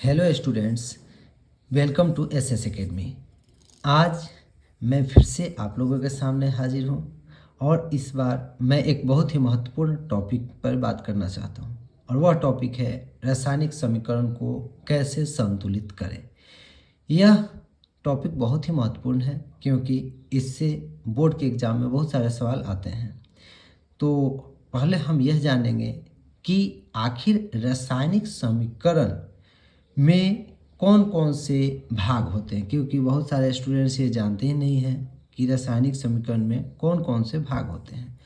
Hello students, welcome to SS academy. आज मैं फिर से आप लोगों के सामने हाजिर हूँ और इस बार मैं एक बहुत ही महत्वपूर्ण टॉपिक पर बात करना चाहता हूँ और वह टॉपिक है रासायनिक समीकरण को कैसे संतुलित करें। यह टॉपिक बहुत ही महत्वपूर्ण है क्योंकि इससे बोर्ड के एग्ज़ाम में बहुत सारे सवाल आते हैं। तो पहले हम यह जानेंगे कि आखिर रासायनिक समीकरण में कौन कौन से भाग होते हैं, क्योंकि बहुत सारे स्टूडेंट्स ये जानते ही नहीं हैं कि रासायनिक समीकरण में कौन कौन से भाग होते हैं।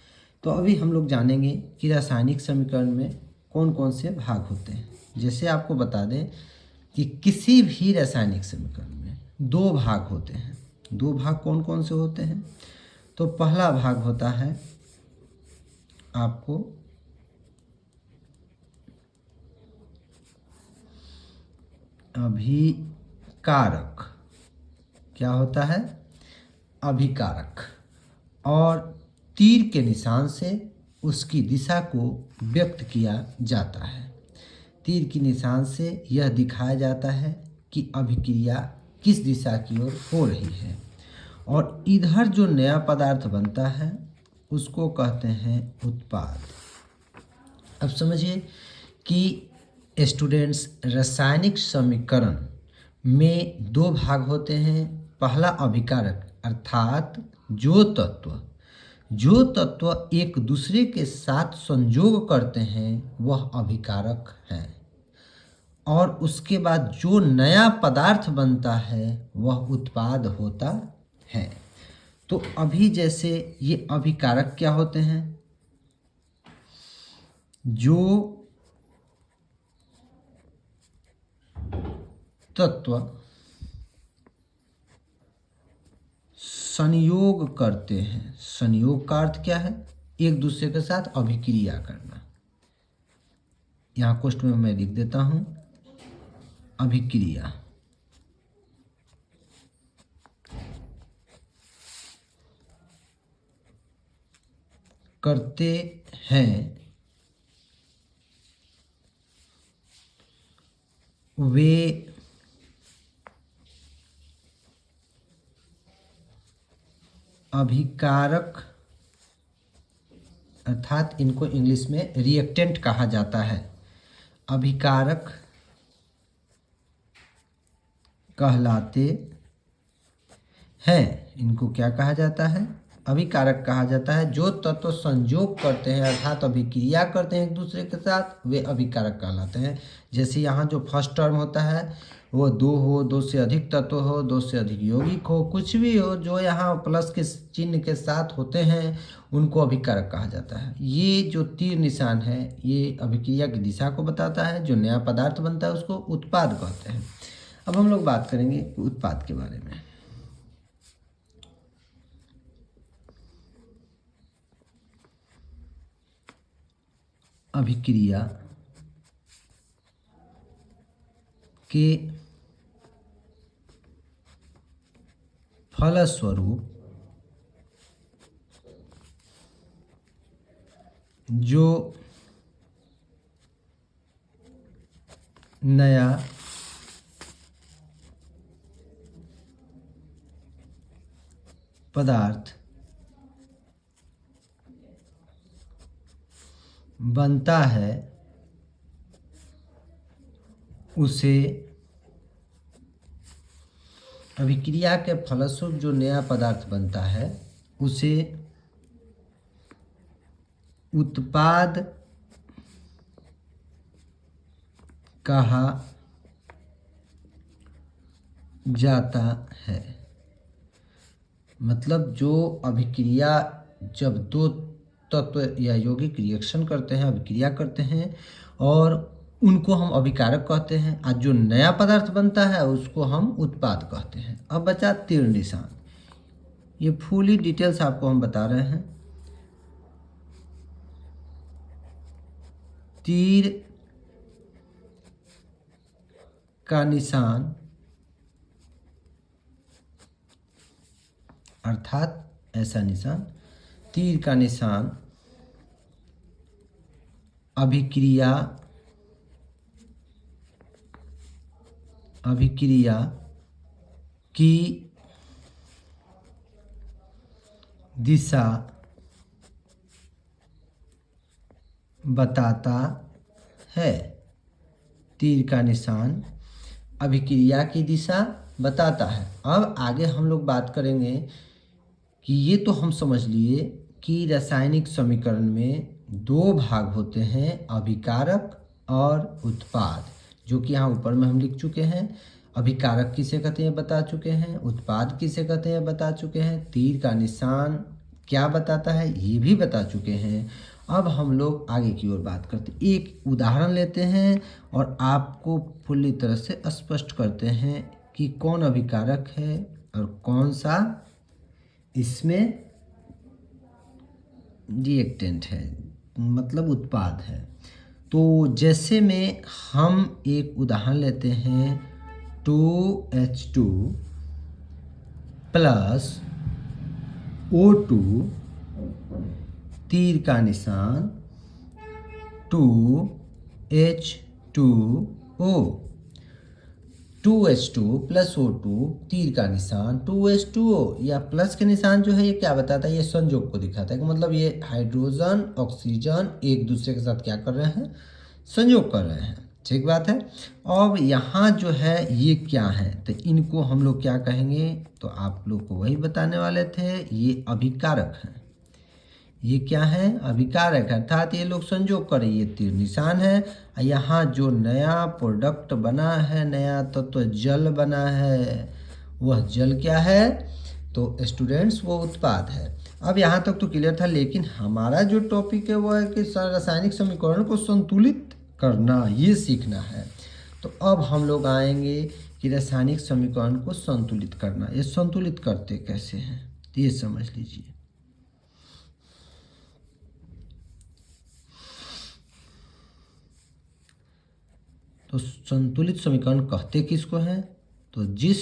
तो अभी हम लोग जानेंगे कि रासायनिक समीकरण में कौन कौन से भाग होते हैं। जैसे आपको बता दें कि किसी भी रासायनिक समीकरण में दो भाग होते हैं। दो भाग कौन कौन से होते हैं? तो पहला भाग होता है आपको अभिकारक। क्या होता है? अभिकारक। और तीर के निशान से उसकी दिशा को व्यक्त किया जाता है। तीर के निशान से यह दिखाया जाता है कि अभिक्रिया किस दिशा की ओर हो रही है। और इधर जो नया पदार्थ बनता है उसको कहते हैं उत्पाद। अब समझिए कि स्टूडेंट्स, रासायनिक समीकरण में दो भाग होते हैं। पहला अभिकारक, अर्थात जो तत्व एक दूसरे के साथ संयोग करते हैं वह अभिकारक हैं। और उसके बाद जो नया पदार्थ बनता है वह उत्पाद होता है। तो अभी जैसे ये अभिकारक क्या होते हैं? जो तत्व संयोग करते हैं। संयोग का अर्थ क्या है? एक दूसरे के साथ अभिक्रिया करना। यहाँ क्वेश्चन में मैं लिख देता हूँ, अभिक्रिया। करते हैं वे अभिकारक, अर्थात इनको इंग्लिश में रिएक्टेंट कहा जाता है। अभिकारक कहलाते हैं। इनको क्या कहा जाता है? अभिकारक कहा जाता है। जो तत्व संयोग करते हैं अर्थात अभिक्रिया करते हैं एक दूसरे के साथ, वे अभिकारक कहलाते हैं। जैसे यहाँ जो फर्स्ट टर्म होता है वो दो हो, दो से अधिक तत्व हो, दो से अधिक यौगिक हो, कुछ भी हो, जो यहाँ प्लस के चिन्ह के साथ होते हैं उनको अभिकारक कहा जाता है। ये जो तीर निशान है ये अभिक्रिया की दिशा को बताता है। जो नया पदार्थ बनता है उसको उत्पाद कहते हैं। अब हम लोग बात करेंगे उत्पाद के बारे में। अभिक्रिया के फलस्वरूप जो नया पदार्थ बनता है उसे, अभिक्रिया के फलस्वरूप जो नया पदार्थ बनता है उसे उत्पाद कहा जाता है। मतलब जो अभिक्रिया, जब दो तत्व या यौगिक रिएक्शन करते हैं, अभिक्रिया करते हैं और उनको हम अभिकारक कहते हैं, और जो नया पदार्थ बनता है उसको हम उत्पाद कहते हैं। अब बचा तीर निशान। ये फुली डिटेल्स आपको हम बता रहे हैं। तीर का निशान अर्थात ऐसा निशान, तीर का निशान अभिक्रिया अभिक्रिया की दिशा बताता है। तीर का निशान अभिक्रिया की दिशा बताता है। अब आगे हम लोग बात करेंगे कि ये तो हम समझ लिए कि रासायनिक समीकरण में दो भाग होते हैं, अभिकारक और उत्पाद, जो कि यहाँ ऊपर में हम लिख चुके हैं। अभिकारक किसे कहते हैं बता चुके हैं, उत्पाद किसे कहते हैं बता चुके हैं, तीर का निशान क्या बताता है ये भी बता चुके हैं। अब हम लोग आगे की ओर बात करते हैं, एक उदाहरण लेते हैं और आपको पूरी तरह से स्पष्ट करते हैं कि कौन अभिकारक है और कौन सा इसमें रिएक्टेंट है, मतलब उत्पाद है। तो जैसे में हम एक उदाहरण लेते हैं 2H2 प्लस O2 तीर का निशान 2H2O, 2H2 प्लस O2 तीर का निशान 2H2O, या प्लस के निशान जो है ये क्या बताता है, ये संयोग को दिखाता है कि मतलब ये हाइड्रोजन ऑक्सीजन एक दूसरे के साथ क्या कर रहे हैं, संयोग कर रहे हैं। ठीक बात है। अब यहाँ जो है ये क्या है, तो इनको हम लोग क्या कहेंगे, तो आप लोग को वही बताने वाले थे, ये अभिकारक है। ये क्या है, अभिकारक, अर्थात ये लोग संयोग करें, ये तीर निशान है। यहाँ जो नया प्रोडक्ट बना है, नया तत्व जल बना है, वह जल क्या है, तो स्टूडेंट्स वो उत्पाद है। अब यहाँ तक तो क्लियर था, लेकिन हमारा जो टॉपिक है वो है कि रासायनिक समीकरण को संतुलित करना, ये सीखना है। तो अब हम लोग आएंगे कि रासायनिक समीकरण को संतुलित करना, ये संतुलित करते कैसे हैं, तो ये समझ लीजिए। तो संतुलित समीकरण कहते किसको हैं, तो जिस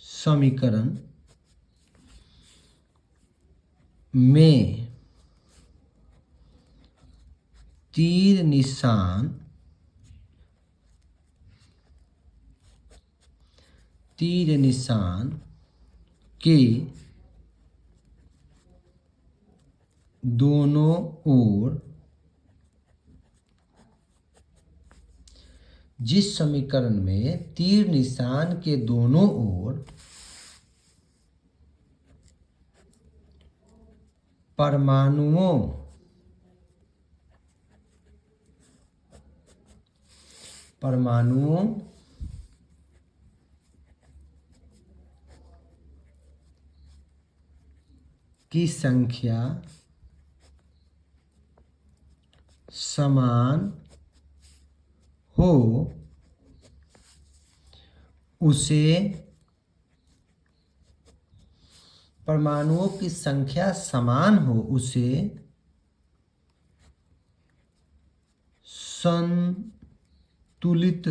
समीकरण में तीर निशान के दोनों ओर, जिस समीकरण में तीर निशान के दोनों ओर परमाणुओं की संख्या समान हो, उसे परमाणुओं की संख्या समान हो उसे संतुलित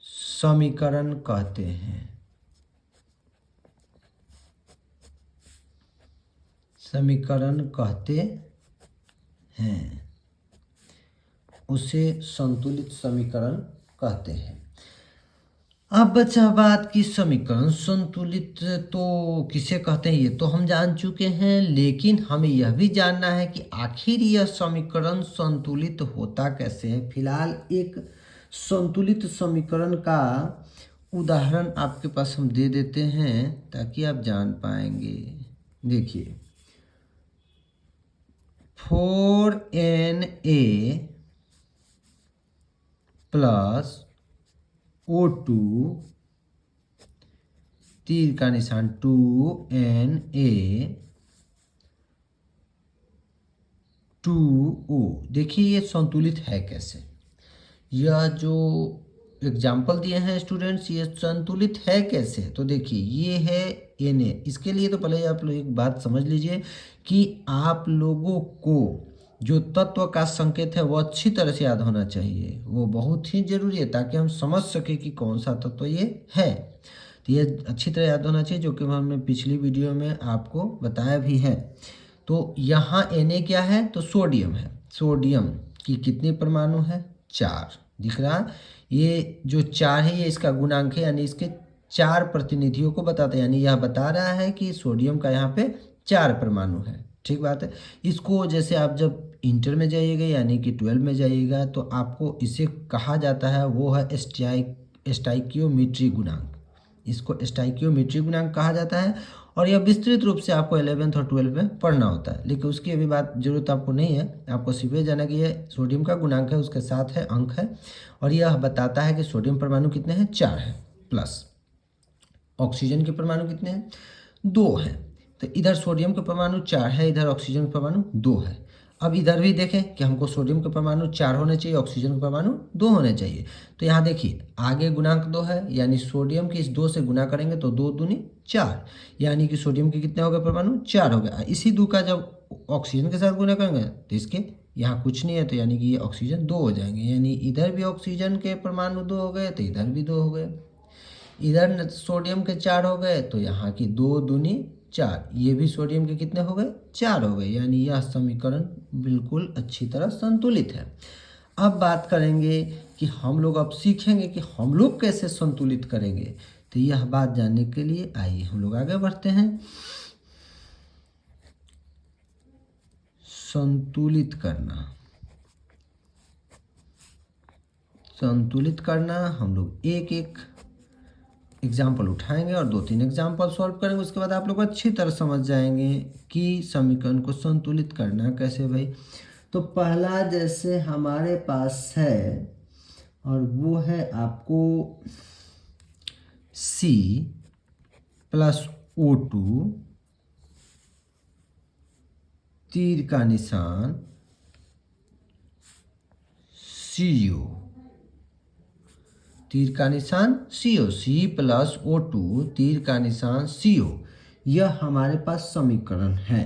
समीकरण कहते हैं। उसे संतुलित समीकरण कहते हैं। अब बचा बात की समीकरण संतुलित तो किसे कहते हैं, ये तो हम जान चुके हैं, लेकिन हमें यह भी जानना है कि आखिर यह समीकरण संतुलित होता कैसे है। फिलहाल एक संतुलित समीकरण का उदाहरण आपके पास हम दे देते हैं ताकि आप जान पाएंगे। देखिए 4Na प्लस O2 तीर का निशान 2Na2O। देखिए ये संतुलित है कैसे, यह जो एग्जाम्पल दिए हैं स्टूडेंट्स, ये संतुलित है कैसे। तो देखिए ये है Na, इसके लिए तो पहले आप लोग एक बात समझ लीजिए कि आप लोगों को जो तत्व का संकेत है वो अच्छी तरह से याद होना चाहिए, वो बहुत ही जरूरी है ताकि हम समझ सके कि कौन सा तत्व ये है। तो ये अच्छी तरह याद होना चाहिए, जो कि हमने पिछली वीडियो में आपको बताया भी है। तो यहाँ Na क्या है, तो सोडियम है। सोडियम की कितनी परमाणु है, 4 दिख रहा। ये जो 4 है ये इसका गुणांक है, यानी इसके 4 प्रतिनिधियों को बताता है, यानी यह बता रहा है कि सोडियम का यहाँ पे 4 परमाणु है। ठीक बात है। इसको जैसे आप जब इंटर में जाइएगा यानी कि 12 में जाइएगा तो आपको इसे कहा जाता है, वो है स्टाइकियोमेट्री गुणांक। इसको स्टाइकियोमेट्री गुणांक कहा जाता है और यह विस्तृत रूप से आपको 11th और 12th में पढ़ना होता है, लेकिन उसकी अभी बात जरूरत आपको नहीं है। आपको सीधे जाना कि यह सोडियम का गुणांक है, उसके साथ है अंक है और यह बताता है कि सोडियम परमाणु कितने हैं, 4 है, प्लस ऑक्सीजन के परमाणु कितने हैं, 2 हैं। तो इधर सोडियम के परमाणु 4 है, इधर ऑक्सीजन के परमाणु 2 है। अब इधर भी देखें कि हमको सोडियम के परमाणु 4 होने चाहिए, ऑक्सीजन के परमाणु 2 होने चाहिए। तो यहाँ देखिए आगे गुणांक 2 है, यानी सोडियम के इस 2 से गुना करेंगे तो 2 दूनी 4, यानी कि सोडियम के कितने हो गए परमाणु, 4 हो गए। इसी 2 का जब ऑक्सीजन के साथ गुना करेंगे तो इसके यहाँ कुछ नहीं है, तो यानी कि ये ऑक्सीजन 2 हो जाएंगे, यानी इधर भी ऑक्सीजन के परमाणु 2 हो गए तो इधर भी 2 हो गए। इधर सोडियम के 4 हो गए तो यहाँ की 2 दूनी 4, ये भी सोडियम के कितने हो गए, 4 हो गए, यानी यह समीकरण बिल्कुल अच्छी तरह संतुलित है। अब बात करेंगे कि हम लोग अब सीखेंगे कि हम लोग कैसे संतुलित करेंगे। तो यह बात जानने के लिए आइए हम लोग आगे बढ़ते हैं। संतुलित करना, संतुलित करना हम लोग एक एक एग्जाम्पल उठाएंगे और 2-3 एग्जाम्पल सॉल्व करेंगे। उसके बाद आप लोग अच्छी तरह समझ जाएंगे कि समीकरण को संतुलित करना कैसे भाई। तो पहला जैसे हमारे पास है और वो है आपको C प्लस O2, तीर का निशान CO, तीर का निशान CO, C प्लस O2 तीर का निशान CO, यह हमारे पास समीकरण है।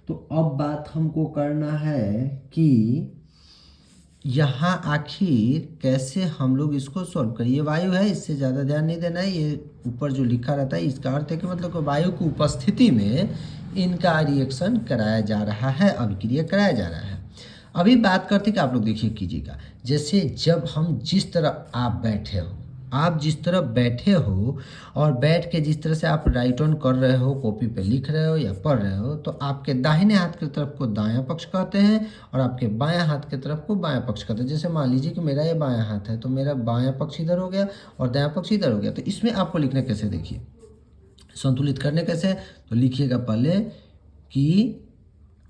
तो अब बात हमको करना है कि यहाँ आखिर कैसे हम लोग इसको सॉल्व करें। ये वायु है, इससे ज़्यादा ध्यान नहीं देना है, ये ऊपर जो लिखा रहता है इसका अर्थ है कि मतलब वायु की उपस्थिति में इनका रिएक्शन कराया जा रहा है, अभिक्रिया कराया जा रहा है। अभी बात करते कि आप लोग देखिए कीजिएगा, जैसे जब हम जिस तरह आप बैठे हो, आप जिस तरह बैठे हो और बैठ के जिस तरह से आप राइट ऑन कर रहे हो, कॉपी पे लिख रहे हो या पढ़ रहे हो, तो आपके दाहिने हाथ की तरफ को दायां पक्ष कहते हैं और आपके बायां हाथ की तरफ को बायां पक्ष कहते हैं। जैसे मान लीजिए कि मेरा ये बायां हाथ है तो मेरा बायां पक्ष इधर हो गया और दायां पक्ष इधर हो गया। तो इसमें आपको लिखना कैसे, देखिए संतुलित करने कैसे, तो लिखिएगा पहले कि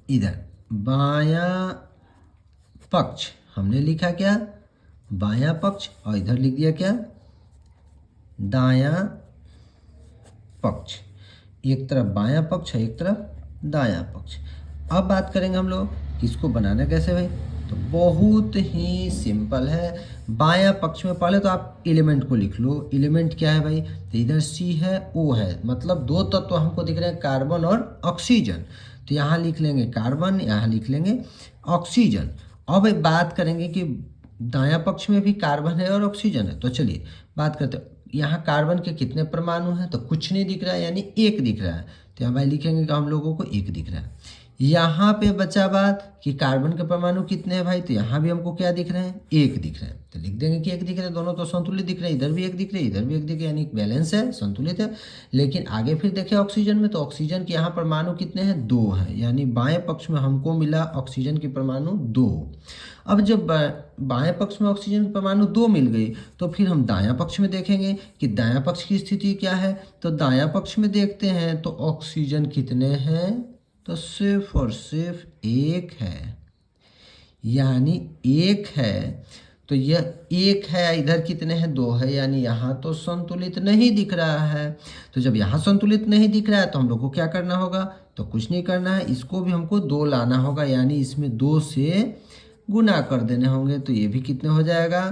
इधर बायां पक्ष हमने लिखा क्या, बायां पक्ष, और इधर लिख दिया क्या, दायां पक्ष। एक तरफ बायां पक्ष है, एक तरफ दायां पक्ष। अब बात करेंगे हम लोग इसको बनाना कैसे भाई। तो बहुत ही सिंपल है। बायां पक्ष में पहले तो आप एलिमेंट को लिख लो। एलिमेंट क्या है भाई, तो इधर C है, O है, मतलब 2 तत्व हमको दिख रहे हैं, कार्बन और ऑक्सीजन। तो यहाँ लिख लेंगे कार्बन, यहाँ लिख लेंगे ऑक्सीजन। अब बात करेंगे कि दायां पक्ष में भी कार्बन है और ऑक्सीजन है। तो चलिए बात करते हैं, यहाँ कार्बन के कितने परमाणु हैं, तो कुछ नहीं दिख रहा है, यानी 1 दिख रहा है। तो यहाँ भाई लिखेंगे कि हम लोगों को 1 दिख रहा है। यहाँ पे बचा बात कि कार्बन के परमाणु कितने हैं भाई, तो यहाँ भी हमको क्या दिख रहे हैं, 1 दिख रहे हैं। तो लिख देंगे कि 1 दिख रहे हैं, दोनों तो संतुलित दिख रहे हैं, इधर भी 1 दिख रहे हैं, इधर भी 1 दिख रहे हैं, यानी बैलेंस है, संतुलित है। लेकिन आगे फिर देखें ऑक्सीजन में, तो ऑक्सीजन के यहाँ परमाणु कितने हैं, 2 हैं, यानी बाएं पक्ष में हमको मिला ऑक्सीजन के परमाणु 2। अब जब बाएं पक्ष में ऑक्सीजन के परमाणु 2 मिल गई तो फिर हम दायां पक्ष में देखेंगे कि दायां पक्ष की स्थिति क्या है। तो दायां पक्ष में देखते हैं तो ऑक्सीजन कितने हैं, तो सिर्फ और सिर्फ 1 है, यानी 1 है। तो यह 1 है, इधर कितने हैं, 2 है, यानी यहाँ तो संतुलित नहीं दिख रहा है। तो जब यहाँ संतुलित नहीं दिख रहा है तो हम लोग को क्या करना होगा, तो कुछ नहीं करना है, इसको भी हमको 2 लाना होगा, यानी इसमें 2 से गुना कर देने होंगे। तो ये भी कितने हो जाएगा,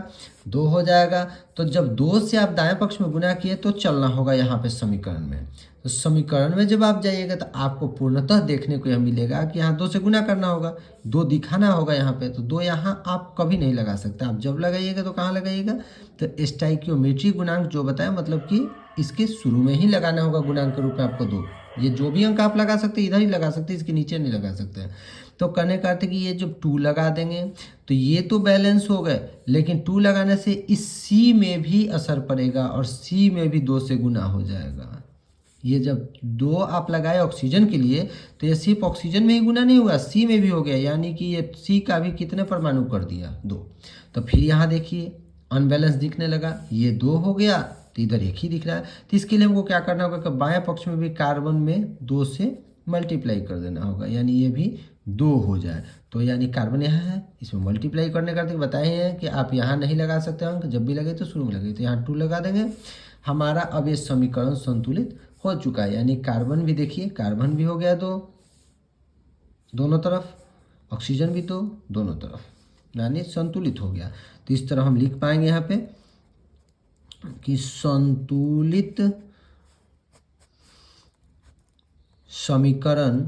2 हो जाएगा। तो जब 2 से आप दाएं पक्ष में गुना किए तो चलना होगा यहाँ पे समीकरण में। तो समीकरण में जब आप जाइएगा तो आपको पूर्णतः देखने को यह मिलेगा कि यहाँ 2 से गुना करना होगा, 2 दिखाना होगा यहाँ पे। तो 2 यहाँ आप कभी नहीं लगा सकते, आप जब लगाइएगा तो कहाँ लगाइएगा, तो स्टाइकियोमेट्री गुणांक जो बताया, मतलब कि इसके शुरू में ही लगाना होगा गुणांक के रूप में आपको 2। ये जो भी अंक आप लगा सकते हैं इधर ही लगा सकते हैं, इसके नीचे नहीं लगा सकते हैं। तो कहने का अर्थ है कि ये जब 2 लगा देंगे तो ये तो बैलेंस हो गए, लेकिन 2 लगाने से इस सी में भी असर पड़ेगा और सी में भी 2 से गुना हो जाएगा। ये जब 2 आप लगाए ऑक्सीजन के लिए तो ये सिर्फ ऑक्सीजन में ही गुना नहीं हुआ, सी में भी हो गया, यानी कि ये सी का भी कितने परमाणु कर दिया, 2। तो फिर यहाँ देखिए अनबैलेंस दिखने लगा, ये 2 हो गया तो इधर 1 ही दिख रहा है। तो इसके लिए हमको क्या करना होगा कि बाएं पक्ष में भी कार्बन में 2 से मल्टीप्लाई कर देना होगा, यानी ये भी 2 हो जाए। तो यानी कार्बन यहाँ है, इसमें मल्टीप्लाई करने का अर्थ बताए हैं कि आप यहाँ नहीं लगा सकते अंक, जब भी लगे तो शुरू में लगे, तो यहाँ 2 लगा देंगे। हमारा अब ये समीकरण संतुलित हो चुका है, यानी कार्बन भी देखिए, कार्बन भी हो गया 2 दोनों तरफ, ऑक्सीजन भी 2 दोनों तरफ, यानी संतुलित हो गया। तो इस तरह हम लिख पाएंगे यहाँ पे कि संतुलित समीकरण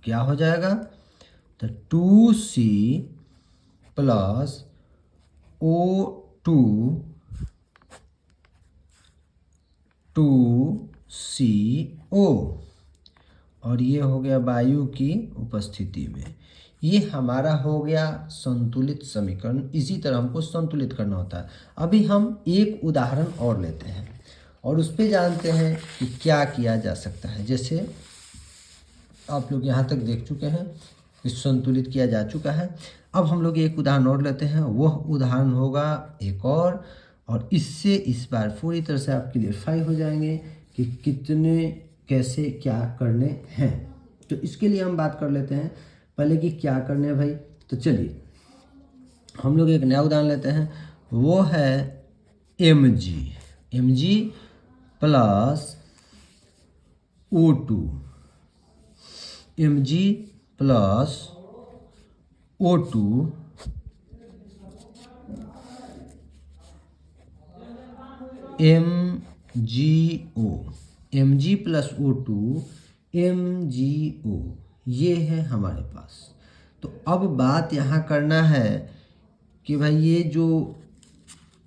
क्या हो जाएगा, तो 2C प्लस O2 2CO, और ये हो गया वायु की उपस्थिति में। ये हमारा हो गया संतुलित समीकरण। इसी तरह हमको संतुलित करना होता है। अभी हम एक उदाहरण और लेते हैं और उस पर जानते हैं कि क्या किया जा सकता है। जैसे आप लोग यहाँ तक देख चुके हैं कि संतुलित किया जा चुका है। अब हम लोग एक उदाहरण और लेते हैं, वह उदाहरण होगा एक और इससे इस बार पूरी तरह से आप क्लियरफाई हो जाएंगे कि कितने कैसे क्या करने हैं। तो इसके लिए हम बात कर लेते हैं पहले कि क्या करने हैं भाई। तो चलिए हम लोग एक नया उदाहरण लेते हैं, वो है Mg plus O2, Mg plus O2 MgO, Mg plus O2 MgO, ये है हमारे पास। तो अब बात यहाँ करना है कि भाई ये जो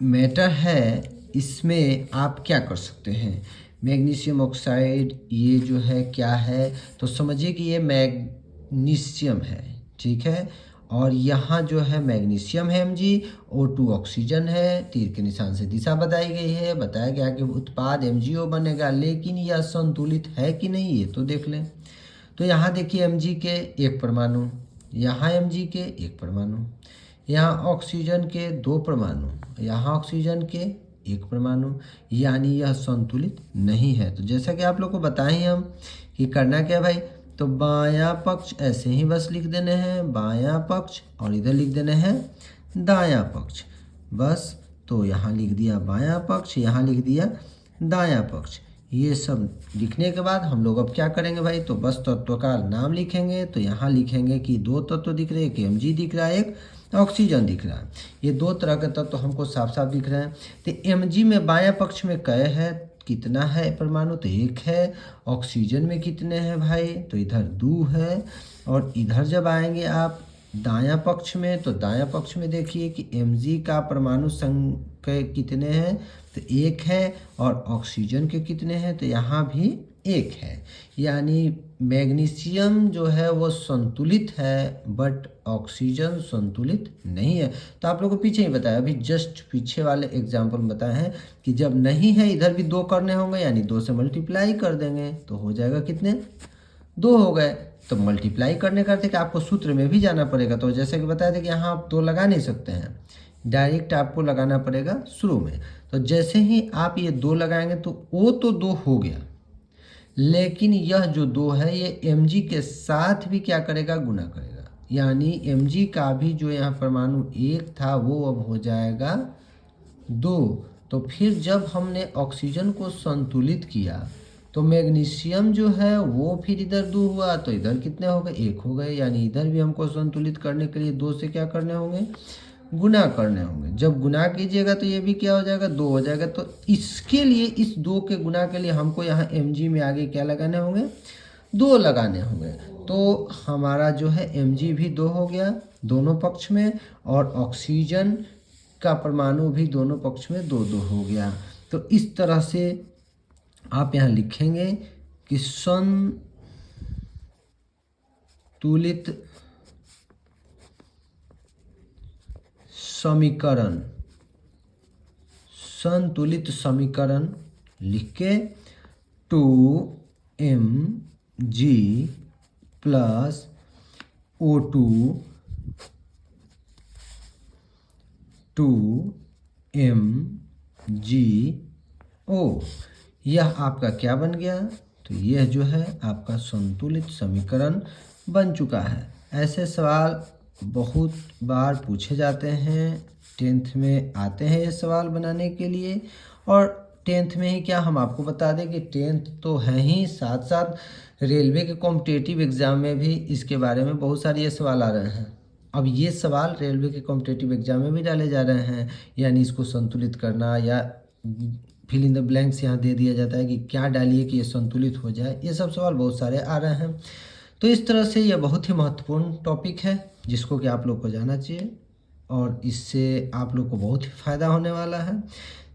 मैटर है इसमें आप क्या कर सकते हैं। मैग्नीशियम ऑक्साइड ये जो है क्या है, तो समझिए कि ये मैग्नीशियम है, ठीक है। और यहाँ जो है मैग्नीशियम है Mg, O2 ऑक्सीजन है, तीर के निशान से दिशा बताई गई है, बताया गया कि उत्पाद MgO बनेगा। लेकिन यह संतुलित है कि नहीं ये तो देख लें। तो यहाँ देखिए Mg के 1 परमाणु, यहाँ Mg के 1 परमाणु, यहाँ ऑक्सीजन के 2 परमाणु, यहाँ ऑक्सीजन के 1 परमाणु, यानी यह संतुलित नहीं है। तो जैसा कि आप लोग को बताएं हम कि करना क्या भाई, तो बायां पक्ष ऐसे ही बस लिख देने हैं बायां पक्ष, और इधर लिख देने हैं दायां पक्ष बस। तो यहाँ लिख दिया बायां पक्ष, यहाँ लिख दिया दायां पक्ष। ये सब लिखने के बाद हम लोग अब क्या करेंगे भाई, तो बस तत्व का नाम लिखेंगे। तो यहाँ लिखेंगे कि 2 तत्व दिख रहे हैं, एक Mg दिख रहा है, एक ऑक्सीजन दिख रहा है। ये 2 तरह के तत्व हमको साफ साफ दिख रहे हैं। तो Mg में बायां पक्ष में कै है, कितना है परमाणु, तो 1 है। ऑक्सीजन में कितने हैं भाई, तो इधर 2 है। और इधर जब आएंगे आप दायां पक्ष में, तो दायां पक्ष में देखिए कि Mg का परमाणु संख्या कितने हैं, तो 1 है। और ऑक्सीजन के कितने हैं, तो यहाँ भी 1 है। यानी मैग्नीशियम जो है वो संतुलित है, बट ऑक्सीजन संतुलित नहीं है। तो आप लोगों को पीछे ही बताया, अभी जस्ट पीछे वाले एग्जाम्पल में बताए हैं कि जब नहीं है इधर भी 2 करने होंगे, यानी 2 से मल्टीप्लाई कर देंगे तो हो जाएगा कितने, 2 हो गए। तो मल्टीप्लाई करने का अर्थ है कि आपको सूत्र में भी जाना पड़ेगा। तो जैसे कि बताया था कि यहाँ आप 2 लगा नहीं सकते हैं, डायरेक्ट आपको लगाना पड़ेगा शुरू में। तो जैसे ही आप ये 2 लगाएंगे तो वो तो 2 हो गया, लेकिन यह जो 2 है ये Mg के साथ भी क्या करेगा, गुना करेगा। यानी Mg का भी जो यहाँ परमाणु 1 था वो अब हो जाएगा 2। तो फिर जब हमने ऑक्सीजन को संतुलित किया तो मैग्नीशियम जो है वो फिर इधर 2 हुआ, तो इधर कितने हो गए, 1 हो गए। यानी इधर भी हमको संतुलित करने के लिए 2 से क्या करने होंगे, गुना करने होंगे। जब गुना कीजिएगा तो ये भी क्या हो जाएगा, 2 हो जाएगा। तो इसके लिए इस 2 के गुना के लिए हमको यहाँ Mg में आगे क्या लगाने होंगे, 2 लगाने होंगे। तो हमारा जो है Mg भी 2 हो गया दोनों पक्ष में, और ऑक्सीजन का परमाणु भी दोनों पक्ष में 2-2 हो गया। तो इस तरह से आप यहाँ लिखेंगे कि संतुलित समीकरण लिख के 2mg प्लस O2 2mgO, यह आपका क्या बन गया? तो यह जो है आपका संतुलित समीकरण बन चुका है। ऐसे सवाल बहुत बार पूछे जाते हैं, 10th में आते हैं ये सवाल बनाने के लिए। और 10th में ही क्या, हम आपको बता दें कि 10th तो है ही, साथ साथ रेलवे के कॉम्पिटिटिव एग्ज़ाम में भी इसके बारे में बहुत सारे ये सवाल आ रहे हैं। अब ये सवाल रेलवे के कॉम्पिटिटिव एग्ज़ाम में भी डाले जा रहे हैं, यानी इसको संतुलित करना या फिल इन द ब्लैंक्स यहाँ दे दिया जाता है कि क्या डालिए कि ये संतुलित हो जाए। ये सब सवाल बहुत सारे आ रहे हैं। तो इस तरह से यह बहुत ही महत्वपूर्ण टॉपिक है जिसको कि आप लोग को जानना चाहिए और इससे आप लोग को बहुत ही फ़ायदा होने वाला है।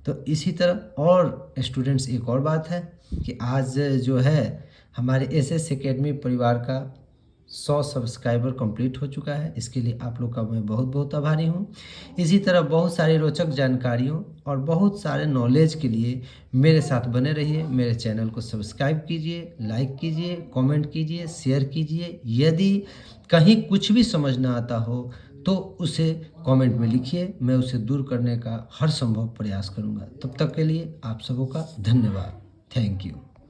तो इसी तरह और स्टूडेंट्स, एक और बात है कि आज जो है हमारे एसएस एकेडमी परिवार का 100 सब्सक्राइबर कंप्लीट हो चुका है। इसके लिए आप लोग का मैं बहुत बहुत आभारी हूँ। इसी तरह बहुत सारी रोचक जानकारियों और बहुत सारे नॉलेज के लिए मेरे साथ बने रहिए। मेरे चैनल को सब्सक्राइब कीजिए, लाइक कीजिए, कमेंट कीजिए, शेयर कीजिए। यदि कहीं कुछ भी समझ ना आता हो तो उसे कमेंट में लिखिए, मैं उसे दूर करने का हर संभव प्रयास करूँगा। तब तक के लिए आप सबों का धन्यवाद। Thank you.